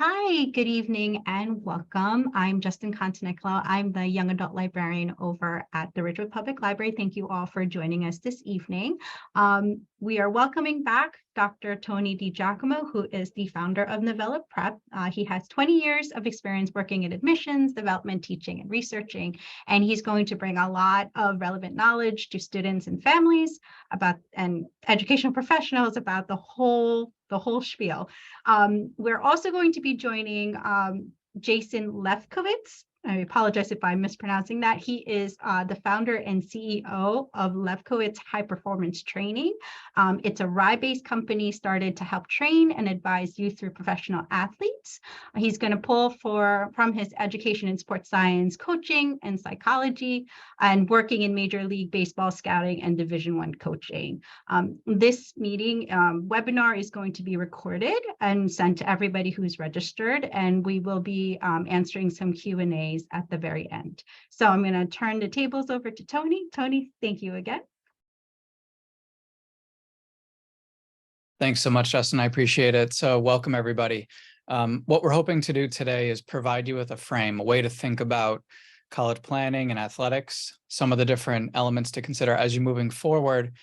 Hi, good evening and welcome. I'm Justin Contineclo. I'm the young adult librarian over at the Ridgewood Public Library. Thank you all for joining us this evening. We are welcoming back Dr. Tony Di Giacomo, who is the founder of Novella Prep. He has 20 years of experience working in admissions, development, teaching, and researching, and he's going to bring a lot of relevant knowledge to students and families and educational professionals about the whole spiel. We're also going to be joining Jason Lefkowitz. I apologize if I'm mispronouncing that. He is the founder and CEO of Lefkowitz High Performance Training. It's a Rye-based company started to help train and advise youth through professional athletes. He's going to pull from his education in sports science, coaching, and psychology, and working in Major League Baseball scouting and Division I coaching. This meeting webinar is going to be recorded and sent to everybody who's registered, and we will be answering some Q&As at the very end. So I'm going to turn the tables over to Tony. Tony, thank you again. Thanks so much, Justin. I appreciate it. So welcome, everybody. What we're hoping to do today is provide you with a frame, a way to think about college planning and athletics, some of the different elements to consider as you're moving forward,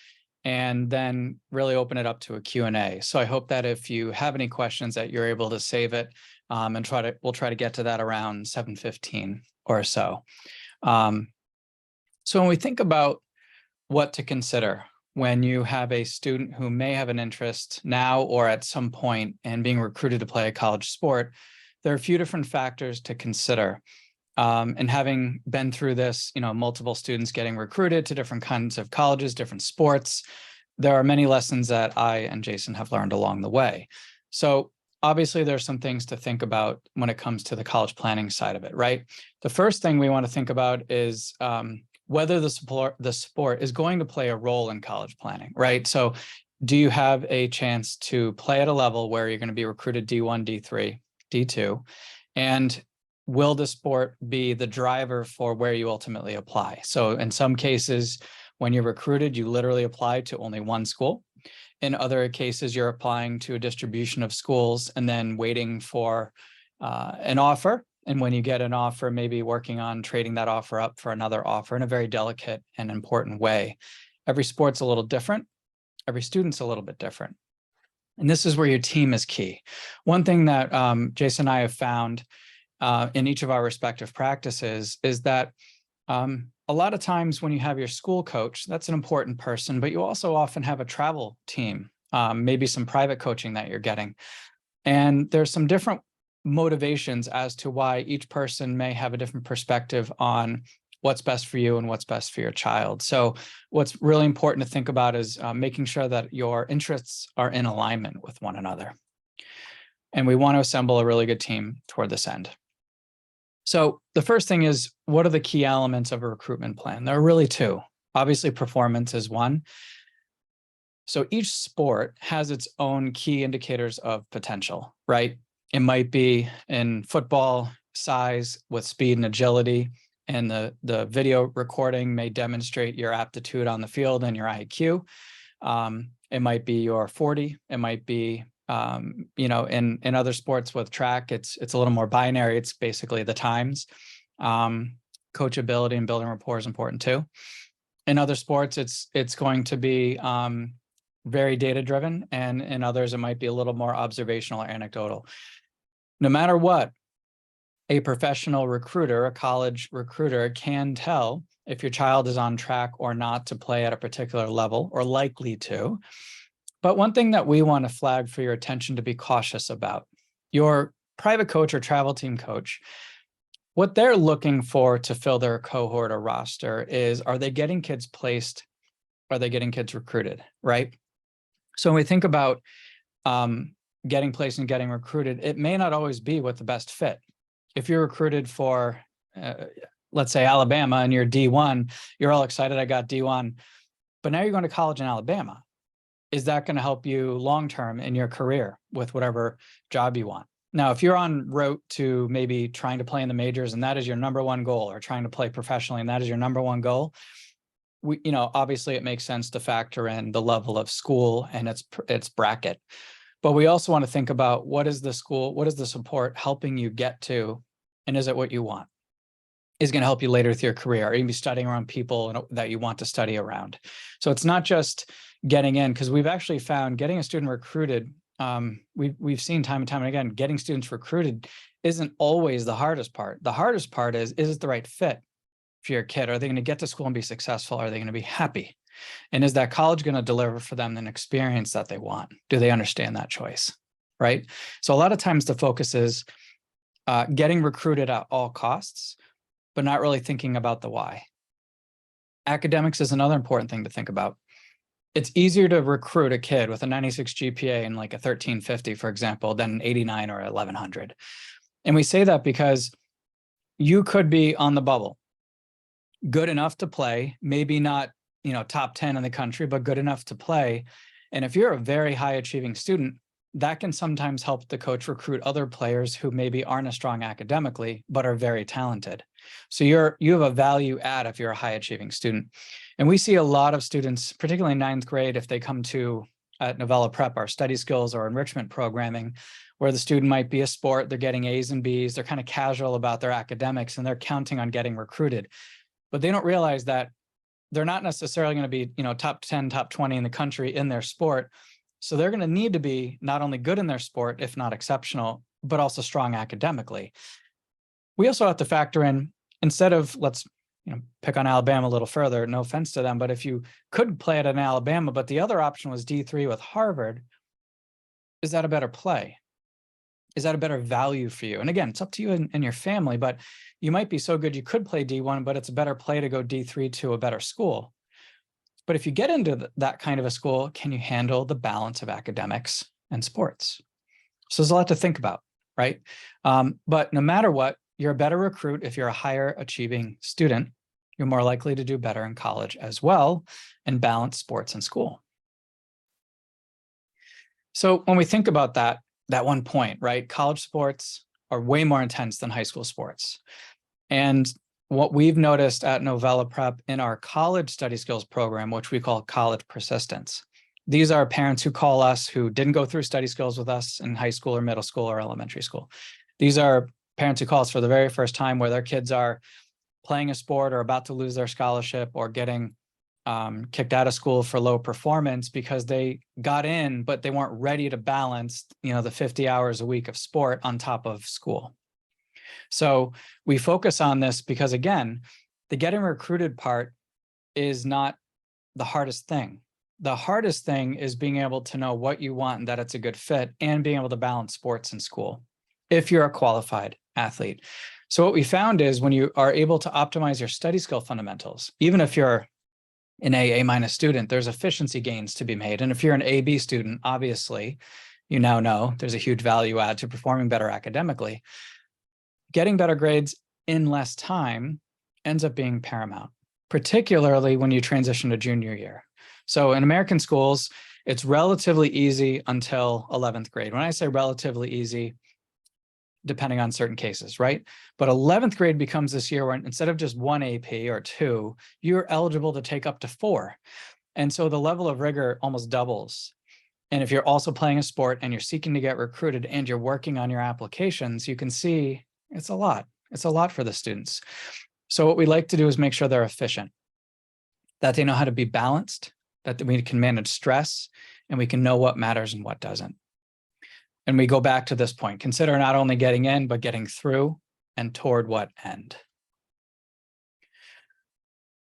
and then really open it up to a Q&A. So I hope that if you have any questions that you're able to save it and we'll try to get to that around 7:15 or so. So when we think about what to consider when you have a student who may have an interest now or at some point in being recruited to play a college sport, there are a few different factors to consider. And having been through this, multiple students getting recruited to different kinds of colleges, different sports, there are many lessons that I and Jason have learned along the way. So obviously there's some things to think about when it comes to the college planning side of it, right? The first thing we want to think about is whether the sport is going to play a role in college planning, right? So do you have a chance to play at a level where you're going to be recruited D1, D3, D2? And will the sport be the driver for where you ultimately apply? So in some cases, when you're recruited, you literally apply to only one school. In other cases, you're applying to a distribution of schools and then waiting for an offer. And when you get an offer, maybe working on trading that offer up for another offer in a very delicate and important way. Every sport's a little different. Every student's a little bit different. And this is where your team is key. One thing that Jason and I have found in each of our respective practices is that a lot of times when you have your school coach, that's an important person, but you also often have a travel team, maybe some private coaching that you're getting. And there's some different motivations as to why each person may have a different perspective on what's best for you and what's best for your child. So what's really important to think about is making sure that your interests are in alignment with one another. And we want to assemble a really good team toward this end. So the first thing is, what are the key elements of a recruitment plan? There are really two. Obviously, performance is one. So each sport has its own key indicators of potential, right? It might be in football, size with speed and agility, and the video recording may demonstrate your aptitude on the field and your IQ. It might be your 40. It might be in other sports with track, it's a little more binary. It's basically the times. Coachability and building rapport is important too. In other sports, it's going to be very data driven, and in others, it might be a little more observational or anecdotal. No matter what, a professional recruiter, a college recruiter, can tell if your child is on track or not to play at a particular level or likely to. But one thing that we want to flag for your attention to be cautious about, your private coach or travel team coach, what they're looking for to fill their cohort or roster is, are they getting kids placed? Are they getting kids recruited, right? So when we think about getting placed and getting recruited, it may not always be with the best fit. If you're recruited for, let's say, Alabama and you're D1, you're all excited, I got D1, but now you're going to college in Alabama. Is that going to help you long-term in your career with whatever job you want? Now, if you're en route to maybe trying to play in the majors and that is your number one goal, or trying to play professionally and that is your number one goal, obviously it makes sense to factor in the level of school and its bracket. But we also want to think about what is the school, what is the support helping you get to, and is it what you want? Is going to help you later with your career? Are you going to be studying around people that you want to study around? So it's not just getting in, because we've actually found getting a student recruited, we've seen time and time and again, getting students recruited isn't always the hardest part. The hardest part is it the right fit for your kid? Are they going to get to school and be successful? Are they going to be happy? And is that college going to deliver for them an experience that they want? Do they understand that choice, right? So a lot of times the focus is getting recruited at all costs, but not really thinking about the why. Academics is another important thing to think about. It's easier to recruit a kid with a 96 GPA and like a 1350, for example, than an 89 or 1100. And we say that because you could be on the bubble, good enough to play, maybe not, top 10 in the country, but good enough to play. And if you're a very high achieving student, that can sometimes help the coach recruit other players who maybe aren't as strong academically, but are very talented. So you have a value add if you're a high achieving student. And we see a lot of students, particularly in ninth grade, if they come to at Novella Prep, our study skills or enrichment programming, where the student might be a sport, they're getting A's and B's, they're kind of casual about their academics and they're counting on getting recruited. But they don't realize that they're not necessarily going to be, top 10, top 20 in the country in their sport. So they're going to need to be not only good in their sport, if not exceptional, but also strong academically. We also have to factor in, instead of, let's pick on Alabama a little further, no offense to them, but if you could play at an Alabama, but the other option was D3 with Harvard, is that a better play? Is that a better value for you? And again, it's up to you and your family, but you might be so good you could play D1, but it's a better play to go D3 to a better school. But if you get into that kind of a school, can you handle the balance of academics and sports? So there's a lot to think about, right? But no matter what, you're a better recruit if you're a higher achieving student. You're more likely to do better in college as well and balance sports and school. So when we think about that one point, right? College sports are way more intense than high school sports. And what we've noticed at Novella Prep in our college study skills program, which we call college persistence. These are parents who call us who didn't go through study skills with us in high school or middle school or elementary school. These are parents who call us for the very first time where their kids are playing a sport or about to lose their scholarship or getting kicked out of school for low performance because they got in, but they weren't ready to balance, the 50 hours a week of sport on top of school. So we focus on this because, again, the getting recruited part is not the hardest thing. The hardest thing is being able to know what you want and that it's a good fit and being able to balance sports and school if you're a qualified athlete. So what we found is when you are able to optimize your study skill fundamentals, even if you're an A- student, there's efficiency gains to be made. And if you're an AB student, obviously, you now know there's a huge value add to performing better academically. Getting better grades in less time ends up being paramount, particularly when you transition to junior year. So in American schools, it's relatively easy until 11th grade. When I say relatively easy, depending on certain cases, right? But 11th grade becomes this year where instead of just one AP or two, you're eligible to take up to 4. And so the level of rigor almost doubles. And if you're also playing a sport and you're seeking to get recruited and you're working on your applications, you can see it's a lot. It's a lot for the students. So what we like to do is make sure they're efficient, that they know how to be balanced, that we can manage stress, and we can know what matters and what doesn't. And we go back to this point, consider not only getting in, but getting through and toward what end.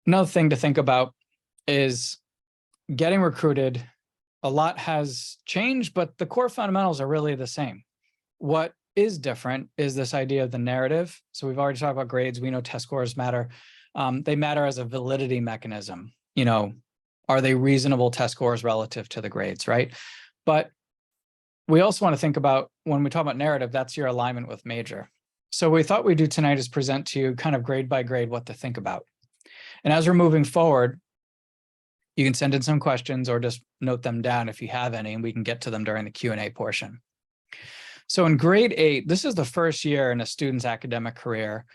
Another thing to think about is getting recruited. A lot has changed, but the core fundamentals are really the same. What is different is this idea of the narrative. So we've already talked about grades. We know test scores matter. They matter as a validity mechanism. Are they reasonable test scores relative to the grades, right? But we also want to think about, when we talk about narrative, that's your alignment with major. So what we thought we'd do tonight is present to you kind of grade by grade what to think about. And as we're moving forward, you can send in some questions or just note them down if you have any, and we can get to them during the Q&A portion. So in grade 8, this is the first year in a student's academic career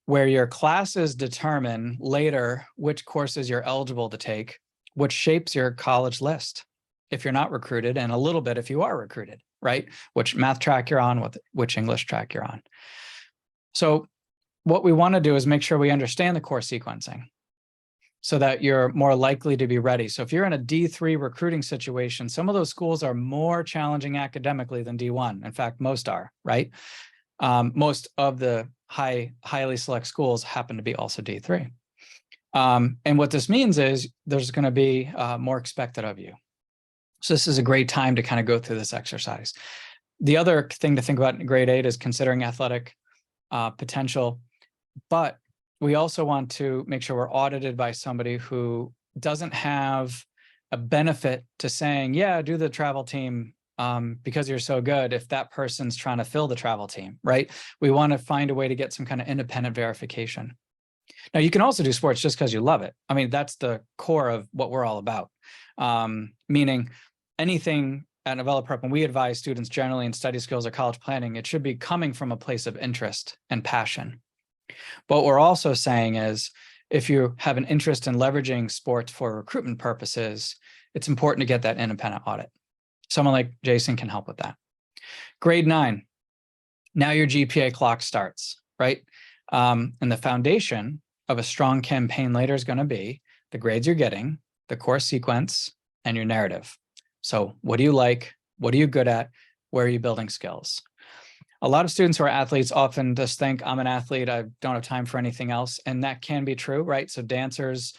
where your classes determine later which courses you're eligible to take, which shapes your college list. if you're not recruited, and a little bit if you are recruited, right? Which math track you're on, which English track you're on. So what we want to do is make sure we understand the course sequencing so that you're more likely to be ready. So if you're in a D3 recruiting situation, some of those schools are more challenging academically than D1. In fact, most are, right? Most of the highly select schools happen to be also D3. And what this means is there's going to be more expected of you. So this is a great time to kind of go through this exercise. The other thing to think about in grade 8 is considering athletic potential, but we also want to make sure we're audited by somebody who doesn't have a benefit to saying, yeah, do the travel team because you're so good if that person's trying to fill the travel team, right? We want to find a way to get some kind of independent verification. Now, you can also do sports just because you love it. I mean, that's the core of what we're all about. Meaning anything at Novella Prep, when we advise students generally in study skills or college planning, it should be coming from a place of interest and passion. But what we're also saying is, if you have an interest in leveraging sports for recruitment purposes, it's important to get that independent audit. Someone like Jason can help with that. Grade 9, now your GPA clock starts, right? And the foundation of a strong campaign later is going to be the grades you're getting, the course sequence, and your narrative. So what do you like? What are you good at? Where are you building skills? A lot of students who are athletes often just think, I'm an athlete, I don't have time for anything else. And that can be true, right? So dancers,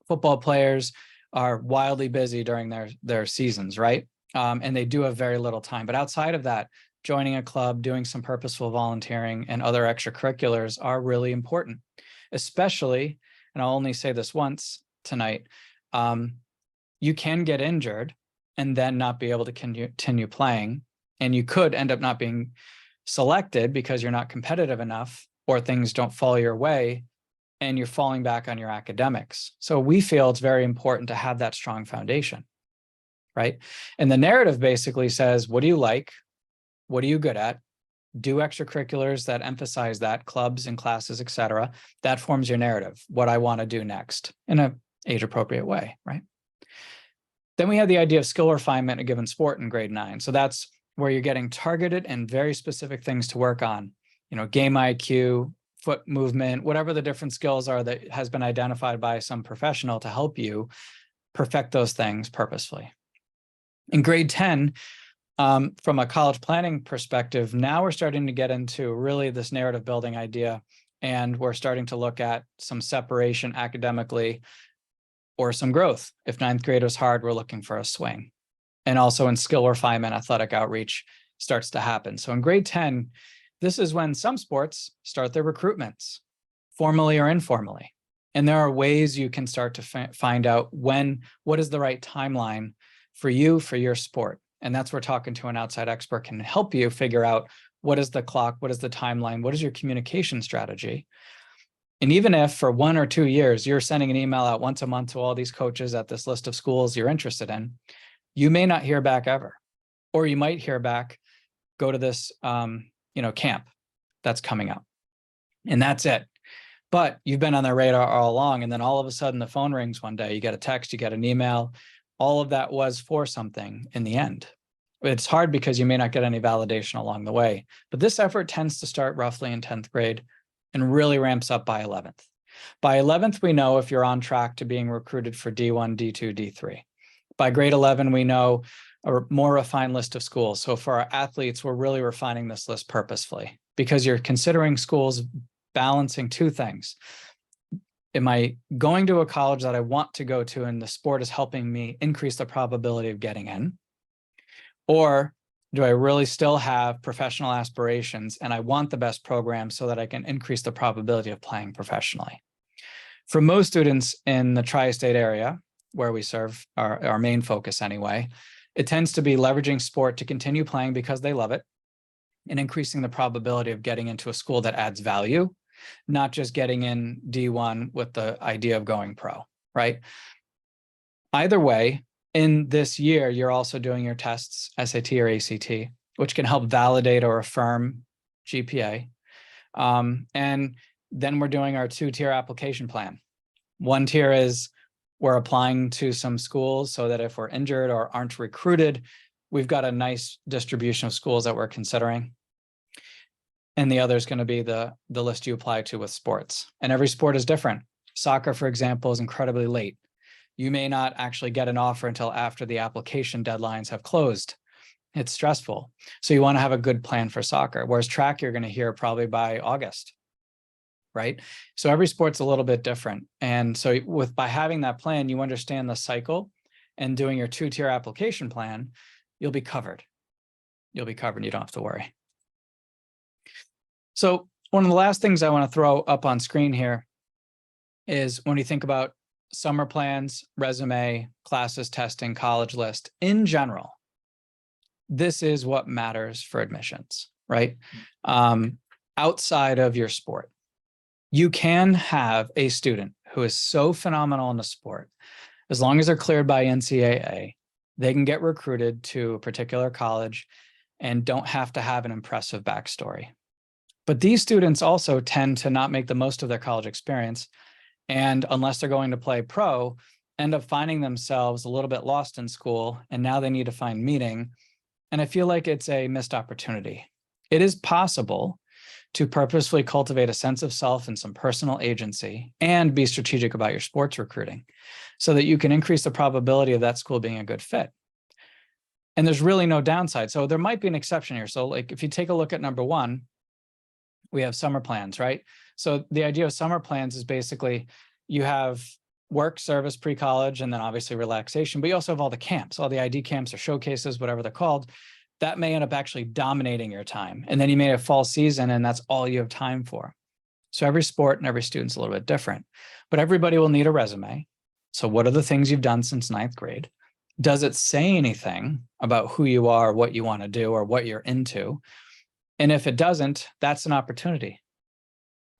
football players are wildly busy during their seasons, right? And they do have very little time. But outside of that, joining a club, doing some purposeful volunteering and other extracurriculars are really important, especially, and I'll only say this once tonight, you can get injured and then not be able to continue playing. And you could end up not being selected because you're not competitive enough or things don't fall your way and you're falling back on your academics. So we feel it's very important to have that strong foundation, right? And the narrative basically says, what do you like? What are you good at? Do extracurriculars that emphasize that, clubs and classes, et cetera. That forms your narrative, what I want to do next in an age-appropriate way, right? Then we have the idea of skill refinement in a given sport in grade 9. So that's where you're getting targeted and very specific things to work on. You know, game IQ, foot movement, whatever the different skills are that has been identified by some professional to help you perfect those things purposefully. In grade 10, from a college planning perspective, now we're starting to get into really this narrative building idea, and we're starting to look at some separation academically or some growth. If 9th grade was hard, we're looking for a swing. And also in skill refinement, athletic outreach starts to happen. So in grade 10, this is when some sports start their recruitments, formally or informally. And there are ways you can start to find out what is the right timeline for you, for your sport. And that's where talking to an outside expert can help you figure out what is the clock, what is the timeline, what is your communication strategy. And even if for 1 or 2 years, you're sending an email out once a month to all these coaches at this list of schools you're interested in, you may not hear back ever, or you might hear back, go to this camp that's coming up, and that's it. But you've been on their radar all along, and then all of a sudden the phone rings one day, you get a text, you get an email, all of that was for something in the end. It's hard because you may not get any validation along the way, but this effort tends to start roughly in 10th grade and really ramps up by 11th. By 11th, we know if you're on track to being recruited for D1, D2, D3. By grade 11, we know a more refined list of schools. So for our athletes, we're really refining this list purposefully because you're considering schools balancing two things. Am I going to a college that I want to go to and the sport is helping me increase the probability of getting in? Or do I really still have professional aspirations and I want the best program so that I can increase the probability of playing professionally? For most students in the tri-state area, where we serve our main focus anyway, it tends to be leveraging sport to continue playing because they love it and increasing the probability of getting into a school that adds value, not just getting in D1 with the idea of going pro, right? Either way, in this year, you're also doing your tests, SAT or ACT, which can help validate or affirm GPA. And then we're doing our 2-tier application plan. One tier is We're applying to some schools so that if we're injured or aren't recruited, we've got a nice distribution of schools that we're considering. And the other is going to be the list you apply to with sports. And every sport is different. Soccer, for example, is incredibly late. You may not actually get an offer until after the application deadlines have closed. It's stressful. So you want to have a good plan for soccer, whereas track, you're going to hear probably by August, right? So every sport's a little bit different. And so by having that plan, you understand the cycle, and doing your 2-tier application plan, you'll be covered. You'll be covered. You don't have to worry. So one of the last things I want to throw up on screen here is when you think about summer plans, resume, classes, testing, college list in general, this is what matters for admissions, right? Outside of your sport, you can have a student who is so phenomenal in the sport, as long as they're cleared by NCAA, they can get recruited to a particular college and don't have to have an impressive backstory. But these students also tend to not make the most of their college experience. And unless they're going to play pro, end up finding themselves a little bit lost in school. And now they need to find meaning. And I feel like it's a missed opportunity. It is possible to purposefully cultivate a sense of self and some personal agency and be strategic about your sports recruiting so that you can increase the probability of that school being a good fit. And there's really no downside. So there might be an exception here. So like if you take a look at number 1, we have summer plans, right? So the idea of summer plans is basically you have work, service, pre-college, and then obviously relaxation, but you also have all the camps, all the ID camps or showcases, whatever they're called. That may end up actually dominating your time. And then you may have fall season and that's all you have time for. So every sport and every student's a little bit different, but everybody will need a resume. So what are the things you've done since 9th grade? Does it say anything about who you are, what you want to do, or what you're into? And if it doesn't, that's an opportunity,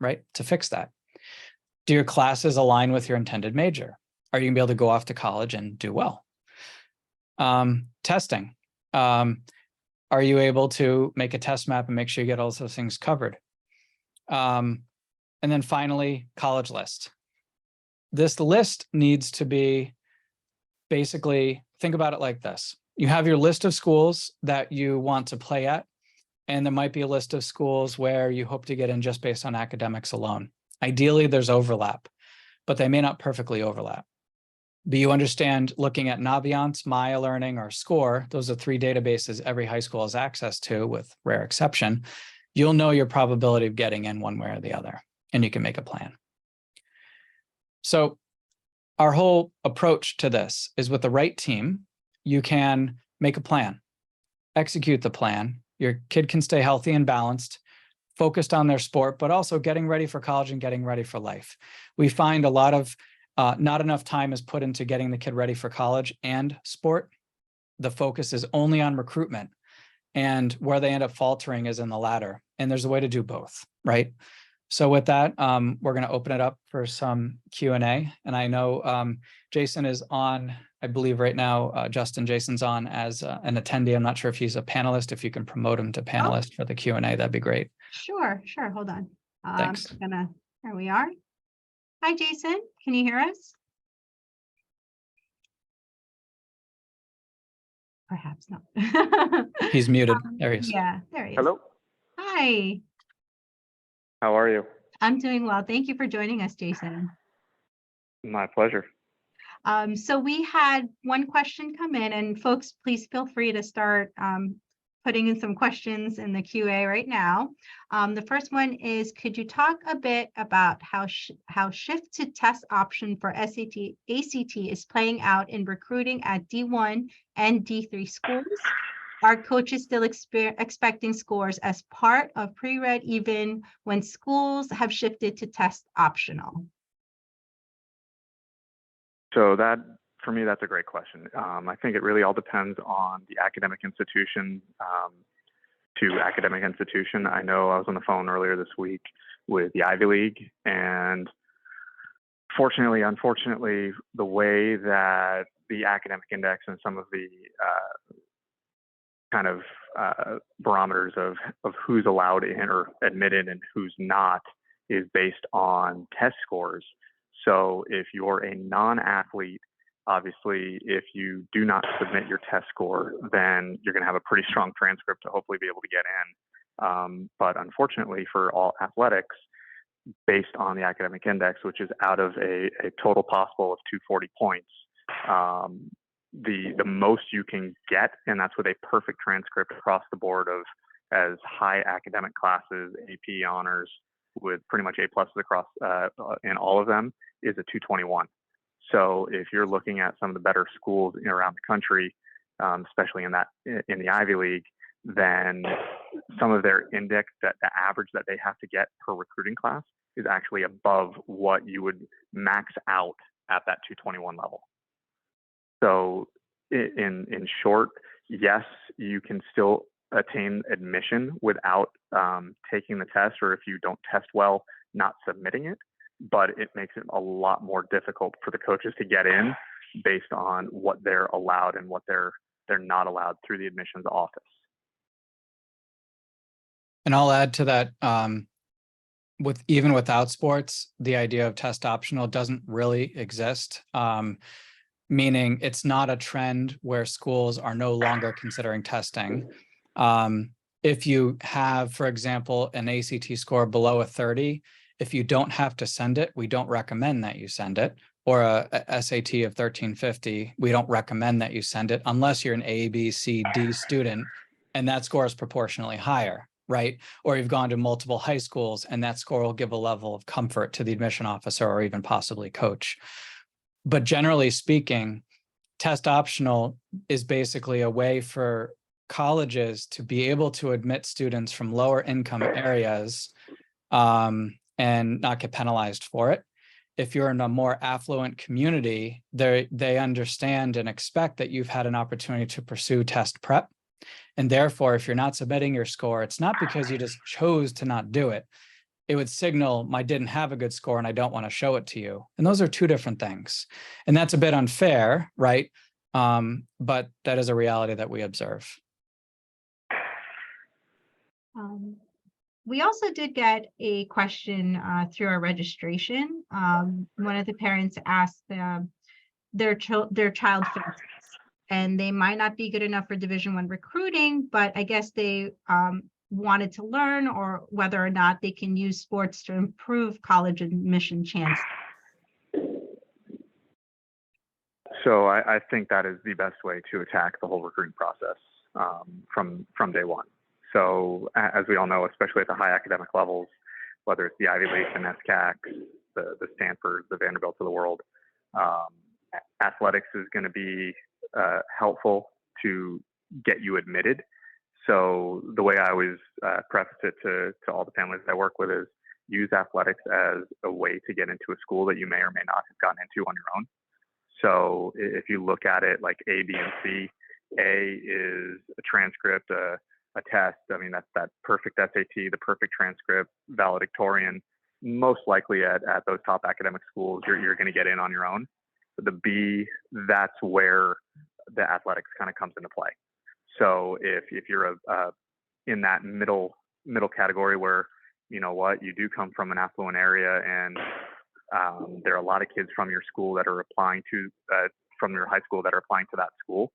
right, to fix that. Do your classes align with your intended major? Are you gonna be able to go off to college and do well? Testing. Are you able to make a test map and make sure you get all those things covered? And then finally, college list. This list needs to be basically, think about it like this. You have your list of schools that you want to play at, and there might be a list of schools where you hope to get in just based on academics alone. Ideally, there's overlap, but they may not perfectly overlap. But you understand, looking at Naviance, Maya Learning, or SCORE, those are 3 databases every high school has access to with rare exception. You'll know your probability of getting in one way or the other, and you can make a plan. So our whole approach to this is with the right team, you can make a plan, execute the plan. Your kid can stay healthy and balanced, focused on their sport, but also getting ready for college and getting ready for life. We find a lot of not enough time is put into getting the kid ready for college and sport. The focus is only on recruitment, and where they end up faltering is in the latter. And there's a way to do both, right? So with that, we're going to open it up for some Q&A. And I know Jason is on, I believe right now, Jason's on as an attendee. I'm not sure if he's a panelist. If you can promote him to panelist for the Q&A, that'd be great. Sure. Hold on. Thanks. There we are. Hi, Jason. Can you hear us? Perhaps not. He's muted. There he is. Yeah, there he is. Hello. Hi. How are you? I'm doing well. Thank you for joining us, Jason. My pleasure. So we had one question come in, and folks, please feel free to start putting in some questions in the QA right now. The first one is, could you talk a bit about how shift to test option for SAT, ACT is playing out in recruiting at D1 and D3 schools? Are coaches still expecting scores as part of pre-read even when schools have shifted to test optional? So that, for me, that's a great question. I think it really all depends on the academic institution to academic institution. I know I was on the phone earlier this week with the Ivy League, and unfortunately, the way that the academic index and some of the kind of barometers of who's allowed in or admitted and who's not is based on test scores. So if you're a non-athlete, obviously, if you do not submit your test score, then you're going to have a pretty strong transcript to hopefully be able to get in. But unfortunately for all athletics, based on the academic index, which is out of a total possible of 240 points, the most you can get, and that's with a perfect transcript across the board of as high academic classes, AP honors, with pretty much A pluses across in all of them, is a 221. So if you're looking at some of the better schools around the country, especially in the Ivy League, then some of their index, that the average that they have to get per recruiting class is actually above what you would max out at that 221 level. So in short, yes, you can still attain admission without taking the test, or if you don't test well, not submitting it. But it makes it a lot more difficult for the coaches to get in based on what they're allowed and what they're not allowed through the admissions office. And I'll add to that, even without sports, the idea of test optional doesn't really exist. Meaning it's not a trend where schools are no longer considering testing. If you have, for example, an ACT score below a 30, if you don't have to send it, we don't recommend that you send it. Or a SAT of 1350, we don't recommend that you send it unless you're an A, B, C, D student, and that score is proportionally higher, right? Or you've gone to multiple high schools and that score will give a level of comfort to the admission officer or even possibly coach. But generally speaking, test optional is basically a way for colleges to be able to admit students from lower income areas and not get penalized for it. If you're in a more affluent community, they understand and expect that you've had an opportunity to pursue test prep. And therefore, if you're not submitting your score, it's not because you just chose to not do it. It would signal, I didn't have a good score and I don't want to show it to you. And those are two different things. And that's a bit unfair, right? But that is a reality that we observe. We also did get a question through our registration. One of the parents asked their child physics, and they might not be good enough for Division I recruiting, but I guess they wanted to learn or whether or not they can use sports to improve college admission chances. So I think that is the best way to attack the whole recruiting process from day one. So as we all know, especially at the high academic levels, whether it's the Ivy League, the NESCAC, the Stanford, the Vanderbilt of the world, athletics is going to be helpful to get you admitted. So the way I always preface it to all the families I work with is use athletics as a way to get into a school that you may or may not have gotten into on your own. So if you look at it like A, B, and C, A is a transcript, a test. I mean, that's that perfect SAT, the perfect transcript, valedictorian. Most likely at those top academic schools, you're going to get in on your own. But the B, that's where the athletics kind of comes into play. So if you're in that middle category where, you know what, you do come from an affluent area and there are a lot of kids from your school that are applying to, from your high school that are applying to that school,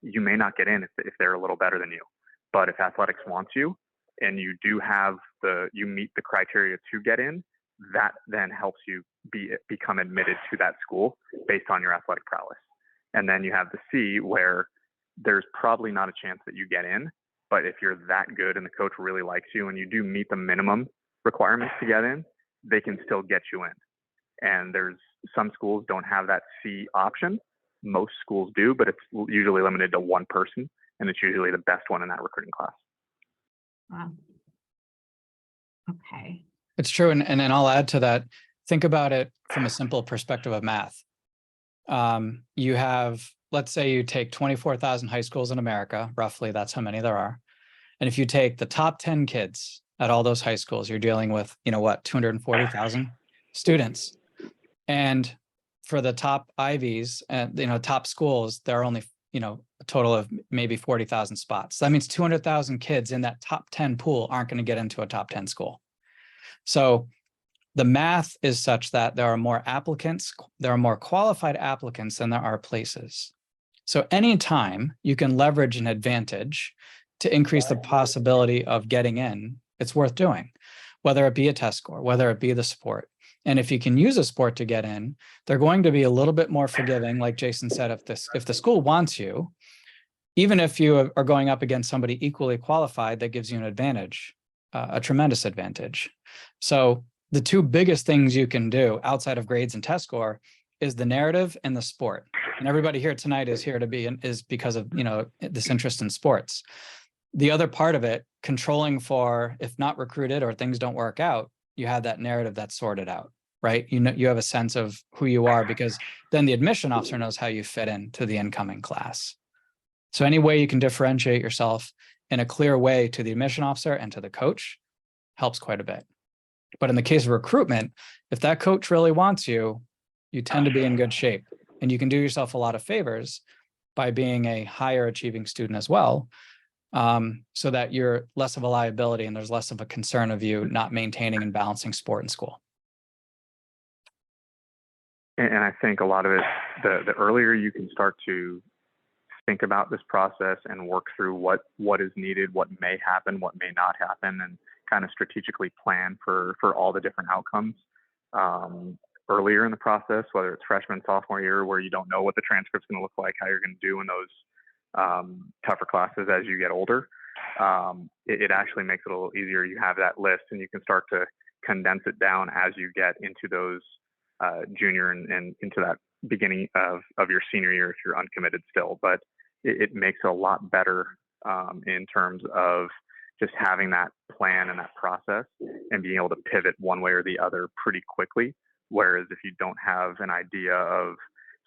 you may not get in if they're a little better than you. But if athletics wants you and you do have you meet the criteria to get in, that then helps you become admitted to that school based on your athletic prowess. And then you have the C, where there's probably not a chance that you get in, but if you're that good and the coach really likes you and you do meet the minimum requirements to get in, they can still get you in. And there's some schools don't have that C option. Most schools do, but it's usually limited to one person, and it's usually the best one in that recruiting class. Wow. Okay. It's true. And then I'll add to that. Think about it from a simple perspective of math. You have, let's say you take 24,000 high schools in America, roughly, that's how many there are. And if you take the top 10 kids at all those high schools, you're dealing with, 240,000 students. And for the top Ivies and, top schools, there are only, a total of maybe 40,000 spots. So that means 200,000 kids in that top 10 pool aren't going to get into a top 10 school. So The math is such that there are more applicants, there are more qualified applicants than there are places. So anytime you can leverage an advantage to increase the possibility of getting in, it's worth doing, whether it be a test score, whether it be the sport. And if you can use a sport to get in, they're going to be a little bit more forgiving. Like Jason said, if the school wants you, even if you are going up against somebody equally qualified, that gives you an advantage, a tremendous advantage. So the two biggest things you can do outside of grades and test score is the narrative and the sport. And everybody here tonight is here to be is because of, this interest in sports. The other part of it, controlling for if not recruited or things don't work out, you have that narrative that's sorted out, right? You have a sense of who you are, because then the admission officer knows how you fit into the incoming class. So any way you can differentiate yourself in a clear way to the admission officer and to the coach helps quite a bit. But in the case of recruitment, if that coach really wants you, you tend to be in good shape, and you can do yourself a lot of favors by being a higher achieving student as well, so that you're less of a liability and there's less of a concern of you not maintaining and balancing sport and school. And I think a lot of it, the earlier you can start to think about this process and work through what is needed, what may happen, what may not happen, and kind of strategically plan for all the different outcomes earlier in the process, whether it's freshman, sophomore year, where you don't know what the transcript's going to look like, how you're going to do in those tougher classes as you get older. It actually makes it a little easier. You have that list and you can start to condense it down as you get into those junior and into that beginning of your senior year if you're uncommitted still. But it makes it a lot better in terms of just having that plan and that process and being able to pivot one way or the other pretty quickly. Whereas if you don't have an idea of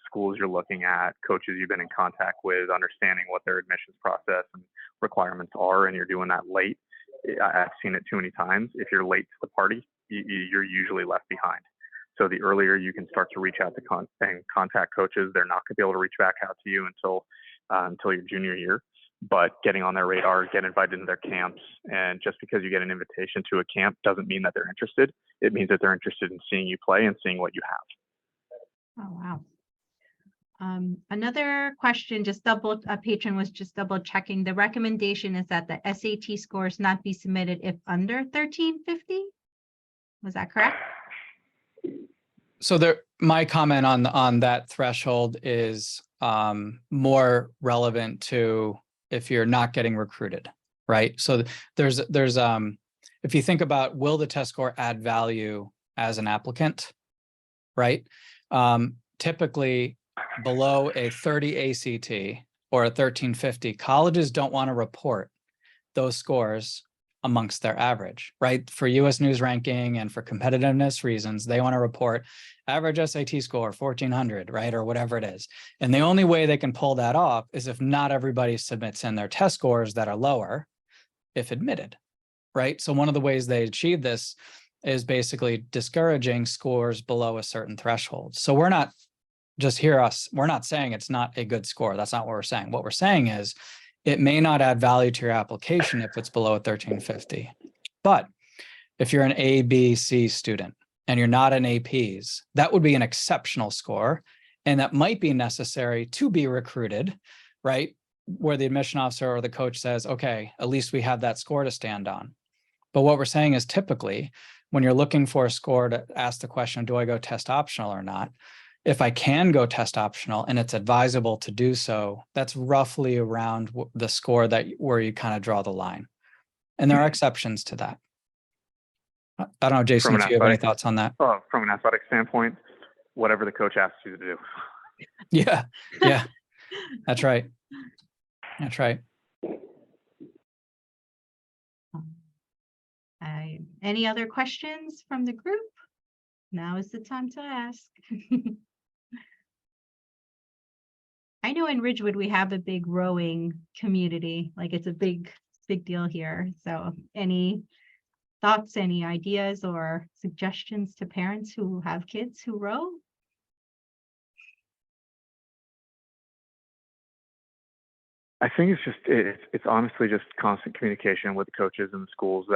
schools you're looking at, coaches you've been in contact with, understanding what their admissions process and requirements are, and you're doing that late, I've seen it too many times. If you're late to the party, you're usually left behind. So the earlier you can start to reach out to and contact coaches, they're not going to be able to reach back out to you until your junior year. But getting on their radar, get invited into their camps, and just because you get an invitation to a camp doesn't mean that they're interested. It means that they're interested in seeing you play and seeing what you have. Oh, wow. Another question, a patron was just double checking. The recommendation is that the SAT scores not be submitted if under 1350. Was that correct? So my comment on that threshold is more relevant to if you're not getting recruited, right? So there's if you think about, will the test score add value as an applicant, right? Typically below a 30 ACT or a 1350, colleges don't want to report those scores amongst their average, right? For US News ranking and for competitiveness reasons, they want to report average SAT score 1400, right? Or whatever it is. And the only way they can pull that off is if not everybody submits in their test scores that are lower, if admitted, right? So one of the ways they achieve this is basically discouraging scores below a certain threshold. So we're not we're not saying it's not a good score. That's not what we're saying. What we're saying is it may not add value to your application if it's below a 1350. But if you're an A, B, C student and you're not in APs, that would be an exceptional score. And that might be necessary to be recruited, right? Where the admission officer or the coach says, okay, at least we have that score to stand on. But what we're saying is typically when you're looking for a score to ask the question, do I go test optional or not? If I can go test optional and it's advisable to do so, that's roughly around the score where you kind of draw the line. And there are exceptions to that. I don't know, Jason, if you have any thoughts on that. From an athletic standpoint, whatever the coach asks you to do. Yeah, that's right. That's right. Any other questions from the group? Now is the time to ask. I know in Ridgewood we have a big rowing community, like it's a big deal here. So any thoughts, any ideas or suggestions to parents who have kids who row? I think it's honestly just constant communication with coaches and the schools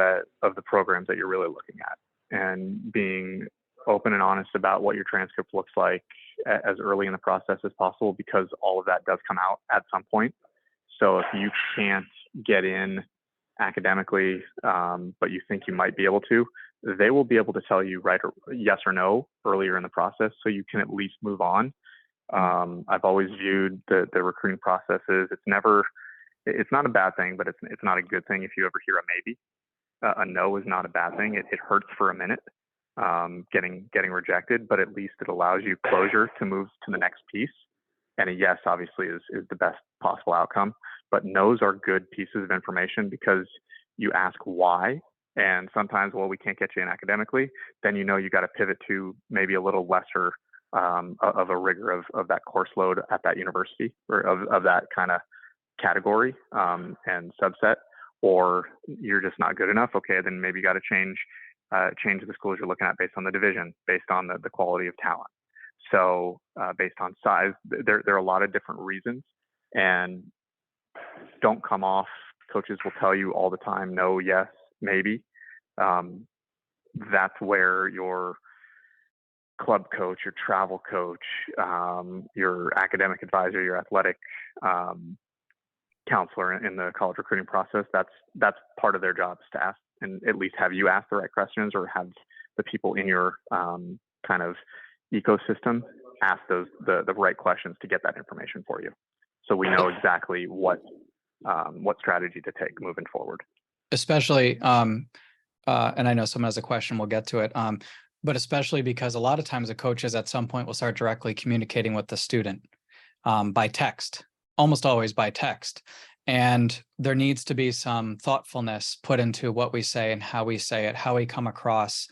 of the programs that you're really looking at. and being open and honest about what your transcript looks like as early in the process as possible, because all of that does come out at some point. So if you can't get in academically, but you think you might be able to, they will be able to tell you right or yes or no earlier in the process, so you can at least move on. I've always viewed the recruiting processes. It's not a bad thing, but it's not a good thing if you ever hear a maybe. A no is not a bad thing. It hurts for a minute, getting rejected, but at least it allows you closure to move to the next piece. And a yes, obviously, is the best possible outcome. But no's are good pieces of information, because you ask why. And sometimes, well, we can't get you in academically. Then you got to pivot to maybe a little lesser of a rigor of that course load at that university, or of that kind of category and subset. Or you're just not good enough. Okay, then maybe you got to change the schools you're looking at based on the division, based on the quality of talent. So based on size, there are a lot of different reasons, and don't come off. Coaches will tell you all the time, no, yes, maybe. That's where your club coach, your travel coach, your academic advisor, your athletic counselor in the college recruiting process, that's part of their job, is to ask and at least have you ask the right questions, or have the people in your kind of ecosystem ask the right questions to get that information for you, so we know exactly what strategy to take moving forward. Especially, and I know someone has a question, we'll get to it, but especially because a lot of times the coaches at some point will start directly communicating with the student by text, almost always by text. And there needs to be some thoughtfulness put into what we say and how we say it, how we come across,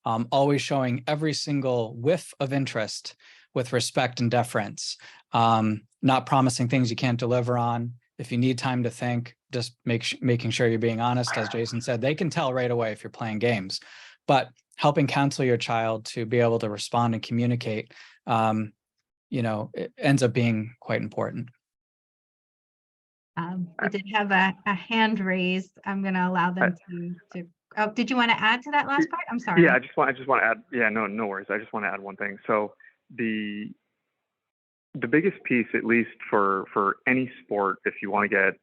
always showing every single whiff of interest with respect and deference, not promising things you can't deliver on. If you need time to think, just making sure you're being honest. As Jason said, they can tell right away if you're playing games, but helping counsel your child to be able to respond and communicate, it ends up being quite important. We did have a hand raised. I'm going to allow them to. Oh, did you want to add to that last part? I'm sorry. Yeah, I just want to add. Yeah, no worries. I just want to add one thing. So the biggest piece, at least for any sport, if you want to get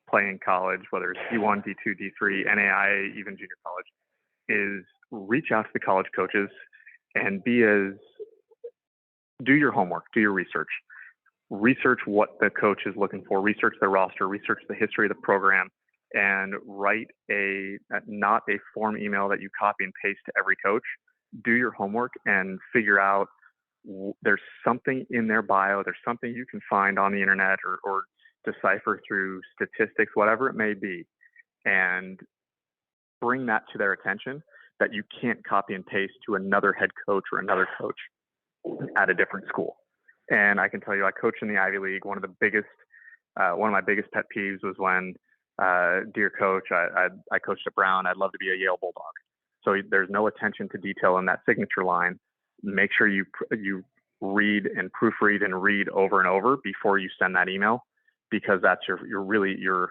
play in college, whether it's D1, D2, D3, NAIA, even junior college, is reach out to the college coaches and do your homework, do your research. Research what the coach is looking for, research their roster, research the history of the program, and write not a form email that you copy and paste to every coach. Do your homework and figure out there's something in their bio, there's something you can find on the internet or decipher through statistics, whatever it may be, and bring that to their attention, that you can't copy and paste to another head coach or another coach at a different school. And I can tell you, I coached in the Ivy League. One of my biggest pet peeves was when, dear coach, I coached at Brown. I'd love to be a Yale Bulldog. So there's no attention to detail in that signature line. Make sure you read and proofread and read over and over before you send that email, because that's your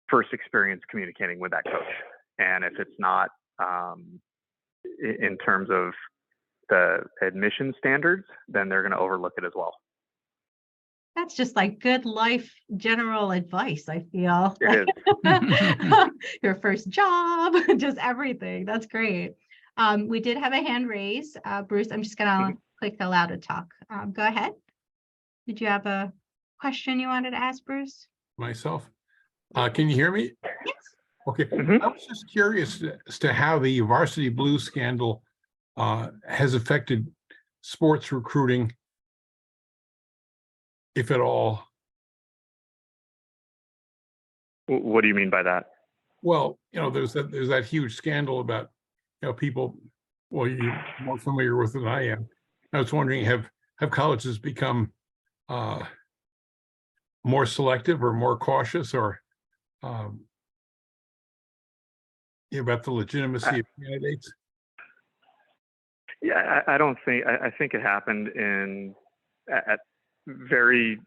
first experience communicating with that coach. And if it's not in terms of the admission standards, then they're going to overlook it as well. That's just like good life general advice, I feel. It is. Your first job, just everything. That's great. We did have a hand raised. Bruce, I'm just going to click allow to talk. Go ahead. Did you have a question you wanted to ask, Bruce? Myself. Can you hear me? Yes. Okay. I was just curious as to how the Varsity Blues scandal has affected sports recruiting, if at all. What do you mean by that? Well, there's that huge scandal about, people, well, you're more familiar with it than I am. I was wondering, have colleges become more selective or more cautious, or about the legitimacy of candidates? Yeah, I think it happened at very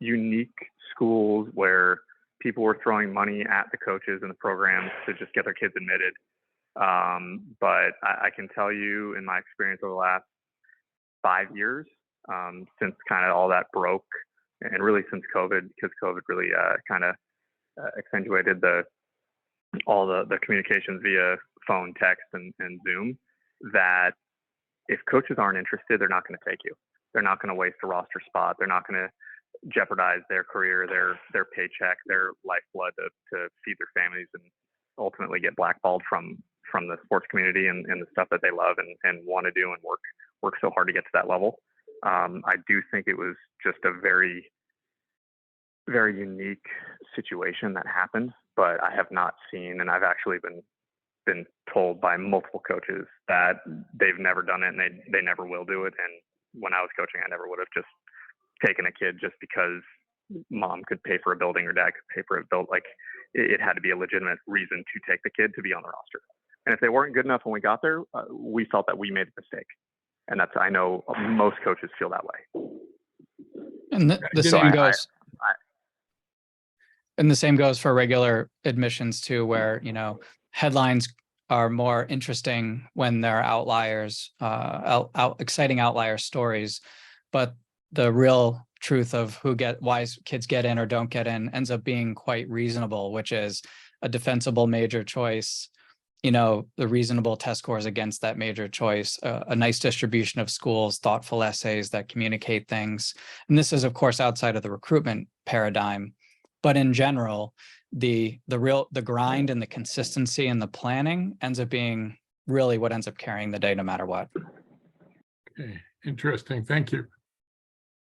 unique schools where people were throwing money at the coaches and the programs to just get their kids admitted. But I can tell you in my experience over the last 5 years, since kind of all that broke, and really since COVID, because COVID really kind of accentuated all the communications via phone, text, and Zoom, that if coaches aren't interested, they're not going to take you. They're not going to waste a roster spot. They're not going to jeopardize their career, their paycheck, their lifeblood to feed their families, and ultimately get blackballed from the sports community and the stuff that they love and want to do and work so hard to get to that level. I do think it was just a very, very unique situation that happened, but I have not seen, and I've actually been told by multiple coaches that they've never done it and they never will do it. And when I was coaching, I never would have just taken a kid just because mom could pay for a building or dad could pay for a build. Like it had to be a legitimate reason to take the kid to be on the roster. And if they weren't good enough when we got there, we felt that we made a mistake. And I know most coaches feel that way. And the same goes. And the same goes for regular admissions too, where, headlines are more interesting when there are outliers, exciting outlier stories, but the real truth of why kids get in or don't get in ends up being quite reasonable, which is a defensible major choice, the reasonable test scores against that major choice, a nice distribution of schools, thoughtful essays that communicate things. And this is, of course, outside of the recruitment paradigm. But in general, the grind and the consistency and the planning ends up being really what ends up carrying the day no matter what. Okay, interesting. Thank you.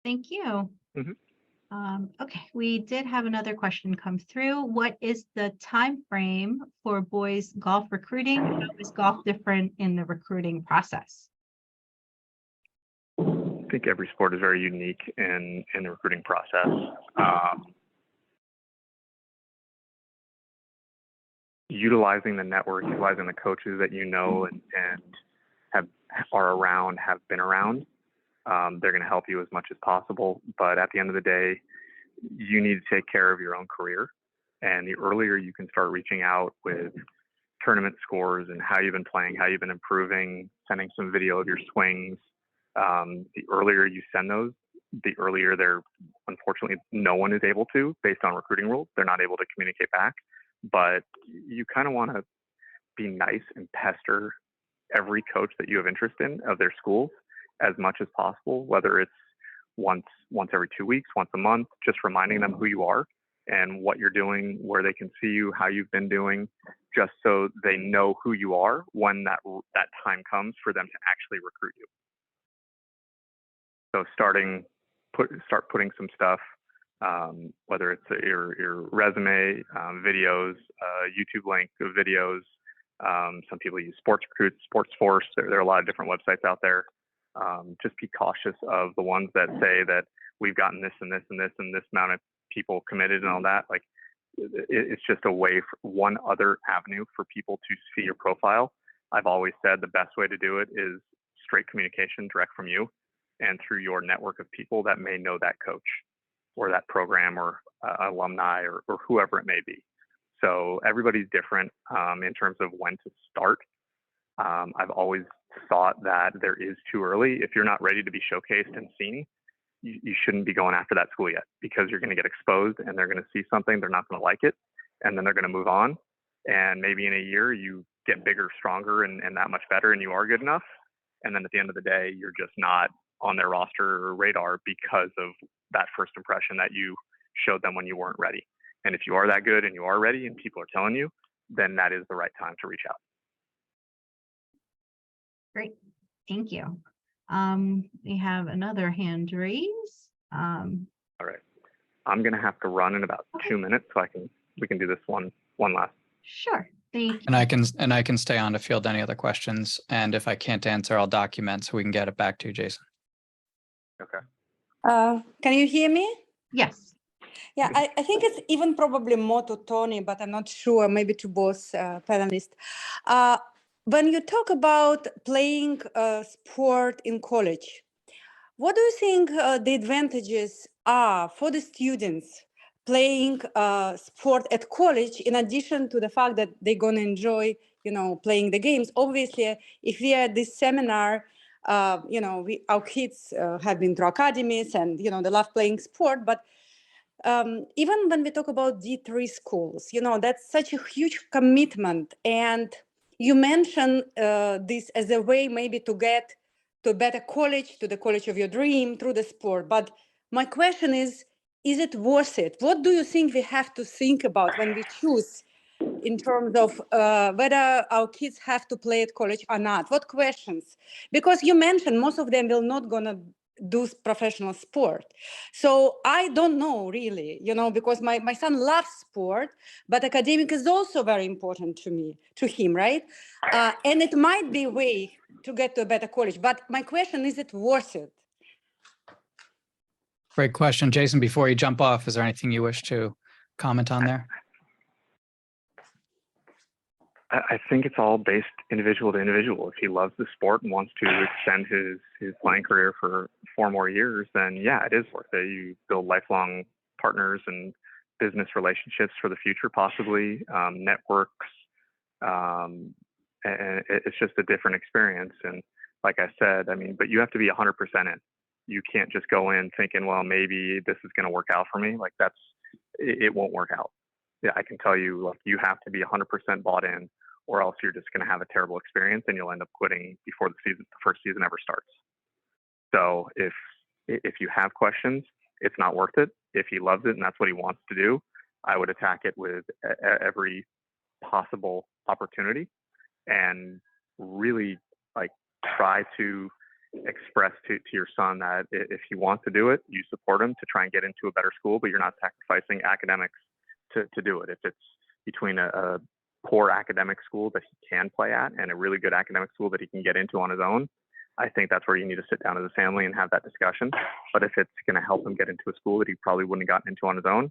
Thank you. Mm-hmm. Okay, we did have another question come through. What is the time frame for boys golf recruiting? How is golf different in the recruiting process? I think every sport is very unique in the recruiting process. Utilizing the network, utilizing the coaches that and have been around. They're going to help you as much as possible. But at the end of the day, you need to take care of your own career. And the earlier you can start reaching out with tournament scores and how you've been playing, how you've been improving, sending some video of your swings, the earlier you send those, the earlier unfortunately, no one is able to, based on recruiting rules, they're not able to communicate back. But you kind of want to be nice and pester every coach that you have interest in of their schools as much as possible, whether it's once every 2 weeks, once a month, just reminding them who you are and what you're doing, where they can see you, how you've been doing, just so they know who you are when that time comes for them to actually recruit you. So start putting some stuff, whether it's your resume, videos, YouTube link of videos. Some people use Sports Recruit, Sports Force. There are a lot of different websites out there. Just be cautious of the ones that say that we've gotten this and this and this and this amount of people committed and all that. Like it's just one other avenue for people to see your profile. I've always said the best way to do it is straight communication direct from you and through your network of people that may know that coach or that program or alumni or whoever it may be. So everybody's different in terms of when to start. I've always thought that there is too early. If you're not ready to be showcased and seen, you shouldn't be going after that school yet, because you're going to get exposed and they're going to see something, they're not going to like it, and then they're going to move on. And maybe in a year you get bigger, stronger, and that much better, and you are good enough. And then at the end of the day, you're just not on their roster or radar because of that first impression that you showed them when you weren't ready. And if you are that good and you are ready and people are telling you, then that is the right time to reach out. Great, thank you. We have another hand raised. All right, I'm gonna have to run in about 2 minutes, so we can do this one last. Sure, thank you. And I can stay on to field any other questions. And if I can't answer, I'll document so we can get it back to you, Jason. Okay. Can you hear me? Yes. Yeah, I think it's even probably more to Tony, but I'm not sure, maybe to both panelists. When you talk about playing sport in college, what do you think the advantages are for the students playing sport at college, in addition to the fact that they're going to enjoy, playing the games. Obviously, if we are at this seminar, our kids have been through academies and, they love playing sport. But even when we talk about D3 schools, that's such a huge commitment. And you mentioned this as a way maybe to get to a better college, to the college of your dream through the sport. But my question is it worth it? What do you think we have to think about when we choose in terms of whether our kids have to play at college or not? What questions? Because you mentioned most of them will not gonna do professional sport. So I don't know really, because my son loves sport, but academic is also very important to him, right? And it might be a way to get to a better college. But my question is it worth it? Great question. Jason, before you jump off, is there anything you wish to comment on there? I think it's all based individual to individual. If he loves the sport and wants to extend his playing career for 4 more years, then yeah, it is worth it. You build lifelong partners and business relationships for the future, possibly networks, and it's just a different experience. And like I said, but you have to be 100% in. You can't just go in thinking, well, maybe this is going to work out for me. Like it won't work out. Yeah, I can tell you, like, you have to be 100% bought in, or else you're just going to have a terrible experience and you'll end up quitting before the first season ever starts. So if you have questions, it's not worth it. If he loves it and that's what he wants to do, I would attack it with every possible opportunity and really try to express to your son that if he wants to do it, you support him to try and get into a better school, but you're not sacrificing academics to do it. If it's between a poor academic school that he can play at and a really good academic school that he can get into on his own, I think that's where you need to sit down as a family and have that discussion. But if it's going to help him get into a school that he probably wouldn't have gotten into on his own,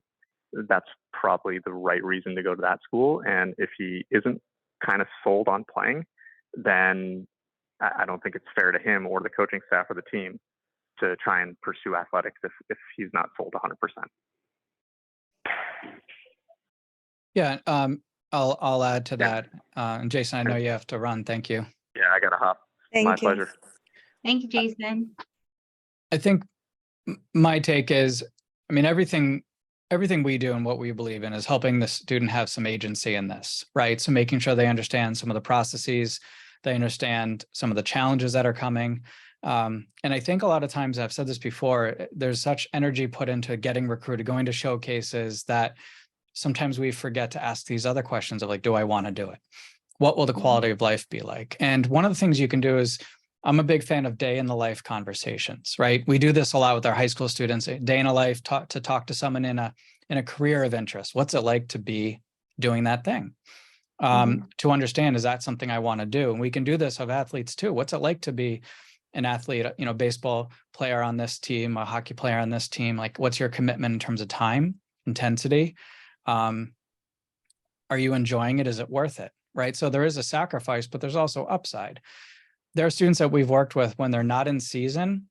that's probably the right reason to go to that school. And if he isn't kind of sold on playing, then I don't think it's fair to him or the coaching staff or the team to try and pursue athletics if he's not sold 100%. Yeah, I'll add to that. And Jason, I know you have to run. Thank you. Yeah, I got to hop. Thank My you. pleasure. Thank you, Jason. I think my take is, everything we do and what we believe in is helping the student have some agency in this, right? So making sure they understand some of the processes, they understand some of the challenges that are coming. And I think a lot of times, I've said this before, there's such energy put into getting recruited, going to showcases, that sometimes we forget to ask these other questions of do I want to do it? What will the quality of life be like? And one of the things you can do is, I'm a big fan of day in the life conversations, right? We do this a lot with our high school students, day in a life, to talk to someone in a career of interest. What's it like to be doing that thing? To understand, is that something I want to do? And we can do this of athletes too. What's it like to be an athlete, baseball player on this team, a hockey player on this team? What's your commitment in terms of time, intensity? Are you enjoying it? Is it worth it? Right? So there is a sacrifice, but there's also upside. There are students that we've worked with, when they're not in season,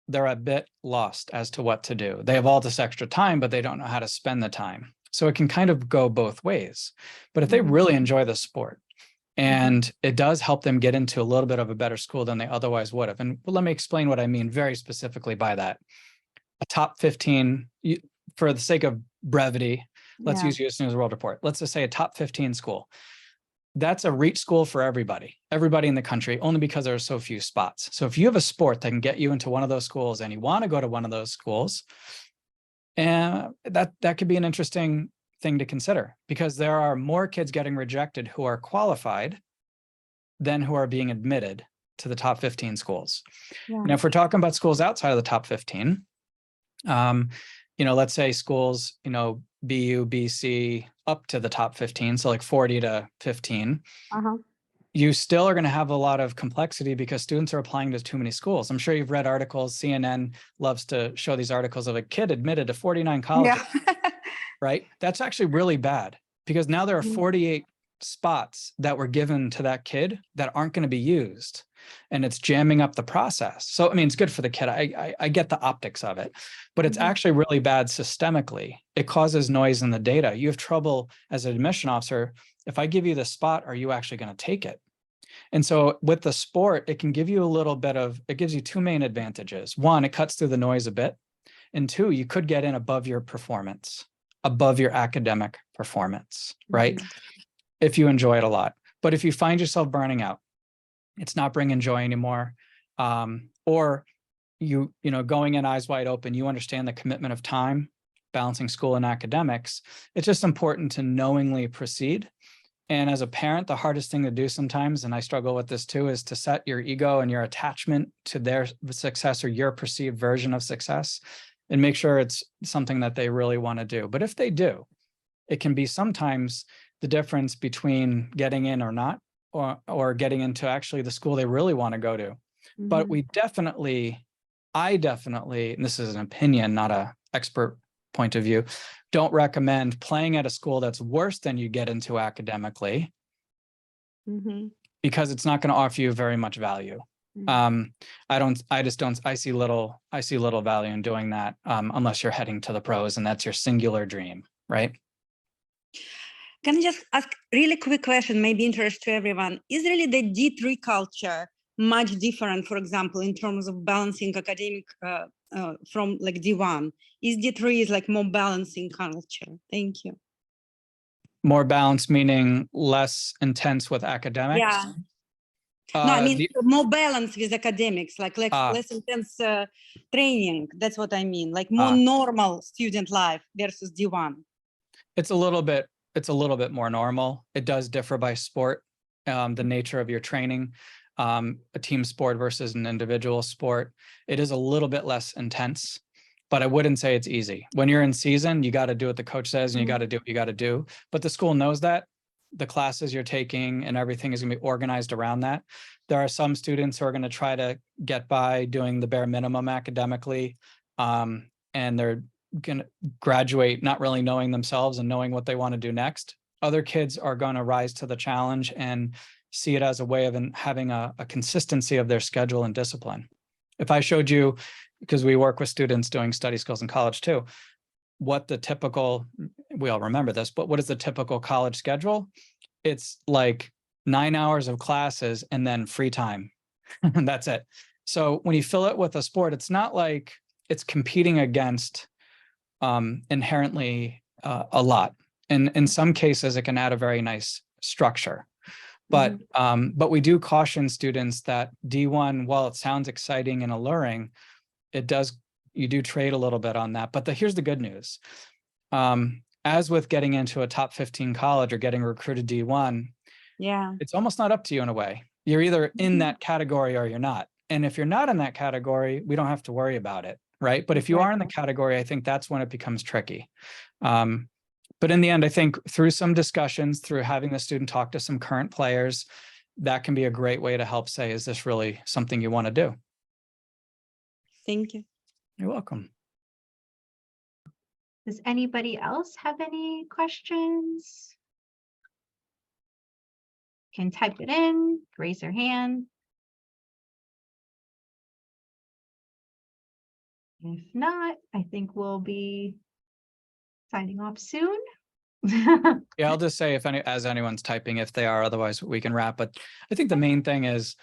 they're a bit lost as to what to do. They have all this extra time, but they don't know how to spend the time. So it can kind of go both ways. But if they really enjoy the sport and it does help them get into a little bit of a better school than they otherwise would have. And let me explain what I mean very specifically by that. A top 15, for the sake of brevity, let's use US News World Report. Let's just say a top 15 school. That's a reach school for everybody in the country, only because there are so few spots. So if you have a sport that can get you into one of those schools and you want to go to one of those schools, and that could be an interesting thing to consider, because there are more kids getting rejected who are qualified than who are being admitted to the top 15 schools. Yeah. Now, if we're talking about schools outside of the top 15, let's say schools, BU, BC, up to the top 15, so 40 to 15, you still are going to have a lot of complexity because students are applying to too many schools. I'm sure you've read articles. CNN loves to show these articles of a kid admitted to 49 colleges, right? That's actually really bad, because now there are 48 spots that were given to that kid that aren't going to be used, and it's jamming up the process. So, it's good for the kid. I get the optics of it, but it's actually really bad systemically. It causes noise in the data. You have trouble as an admission officer if I give you the spot, are you actually going to take it? And so with the sport, it can give you a little bit of, it gives you two main advantages. One, it cuts through the noise a bit. And two, you could get in above your performance, above your academic performance, right? If you enjoy it a lot. But if you find yourself burning out, it's not bringing joy anymore, or you know, going in eyes wide open, you understand the commitment of time, balancing school and academics, it's just important to knowingly proceed. And as a parent, the hardest thing to do sometimes, and I struggle with this too, is to set your ego and your attachment to their success or your perceived version of success and make sure it's something that they really want to do. But if they do, it can be sometimes the difference between getting in or not, or getting into actually the school they really want to go to. But I definitely, and this is an opinion, not an expert point of view, don't recommend playing at a school that's worse than you get into academically, because it's not going to offer you very much value. I see little value in doing that, unless you're heading to the pros and that's your singular dream, right? Can I just ask really quick question, maybe interest to everyone? Is really the D3 culture much different, for example, in terms of balancing academic from like D1? Is D3 is like more balancing culture? Thank you. More balanced meaning less intense with academics? Yeah. No, I mean more balance with academics, like less intense training. That's what I mean, like more normal student life versus D1. It's a little bit more normal. It does differ by sport, the nature of your training, a team sport versus an individual sport. It is a little bit less intense, but I wouldn't say it's easy. When you're in season, you got to do what the coach says and you got to do what you got to do. But the school knows that. The classes you're taking and everything is going to be organized around that. There are some students who are going to try to get by doing the bare minimum academically, and they're going to graduate not really knowing themselves and knowing what they want to do next. Other kids are going to rise to the challenge and see it as a way of having a consistency of their schedule and discipline. If I showed you, because we work with students doing study skills in college too, what the typical, we all remember this, but what is the typical college schedule? It's like 9 hours of classes and then free time. And that's it. So when you fill it with a sport, it's not like it's competing against inherently a lot. And in some cases, it can add a very nice structure. But we do caution students that D1, while it sounds exciting and alluring, you do trade a little bit on that. But here's the good news. As with getting into a top 15 college or getting recruited D1, it's almost not up to you in a way. You're either in that category or you're not. And if you're not in that category, we don't have to worry about it, right? But if you are in the category, I think that's when it becomes tricky. But in the end, I think through some discussions, through having the student talk to some current players, that can be a great way to help say, is this really something you want to do? Thank you. You're welcome. Does anybody else have any questions? Can type it in, raise your hand. If not, I think we'll be signing off soon. Yeah, I'll just say as anyone's typing, if they are, otherwise we can wrap. But I think the main thing is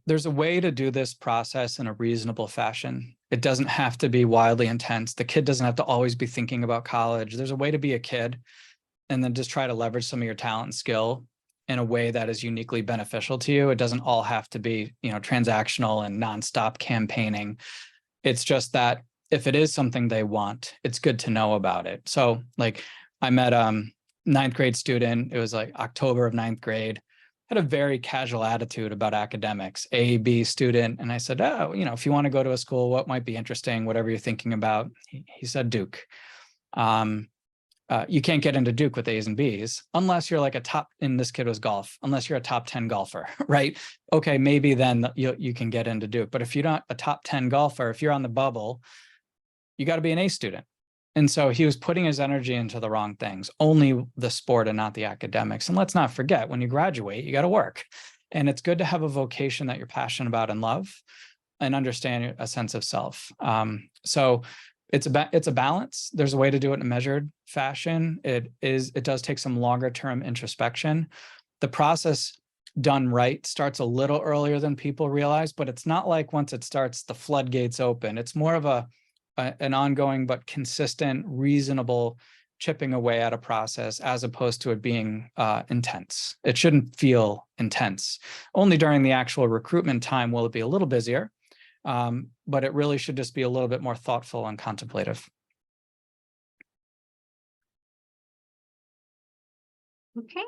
there's a way to do this process in a reasonable fashion. It doesn't have to be wildly intense. The kid doesn't have to always be thinking about college. There's a way to be a kid and then just try to leverage some of your talent and skill in a way that is uniquely beneficial to you. It doesn't all have to be, transactional and nonstop campaigning. It's just that if it is something they want, it's good to know about it. So like I met a 9th grade student. It was like October of 9th grade. Had a very casual attitude about academics, A, B student. And I said, oh, if you want to go to a school, what might be interesting, whatever you're thinking about. He said Duke. You can't get into Duke with A's and B's unless you're like and this kid was golf, unless you're a top 10 golfer, right? Okay, maybe then you can get into Duke. But if you're not a top 10 golfer, if you're on the bubble, you got to be an A student. And so he was putting his energy into the wrong things, only the sport and not the academics. And let's not forget, when you graduate, you got to work. And it's good to have a vocation that you're passionate about and love and understand a sense of self. So it's a balance. There's a way to do it in a measured fashion. It does take some longer term introspection. The process done right starts a little earlier than people realize, but it's not like once it starts, the floodgates open. It's more of an ongoing but consistent, reasonable chipping away at a process, as opposed to it being intense. It shouldn't feel intense. Only during the actual recruitment time will it be a little busier, but it really should just be a little bit more thoughtful and contemplative. Okay.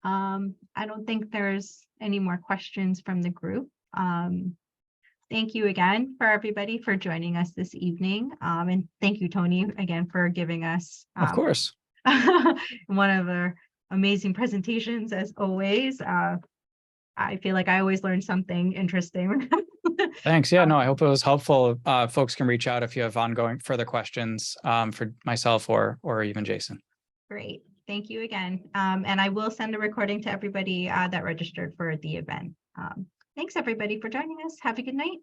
I don't think there's any more questions from the group. Thank you again for everybody for joining us this evening. And thank you, Tony, again, for giving us Of course. one of our amazing presentations, as always. I feel like I always learn something interesting. Thanks. Yeah, no, I hope it was helpful. Folks can reach out if you have ongoing further questions for myself or even Jason. Great. Thank you again. And I will send a recording to everybody that registered for the event. Thanks, everybody, for joining us. Have a good night.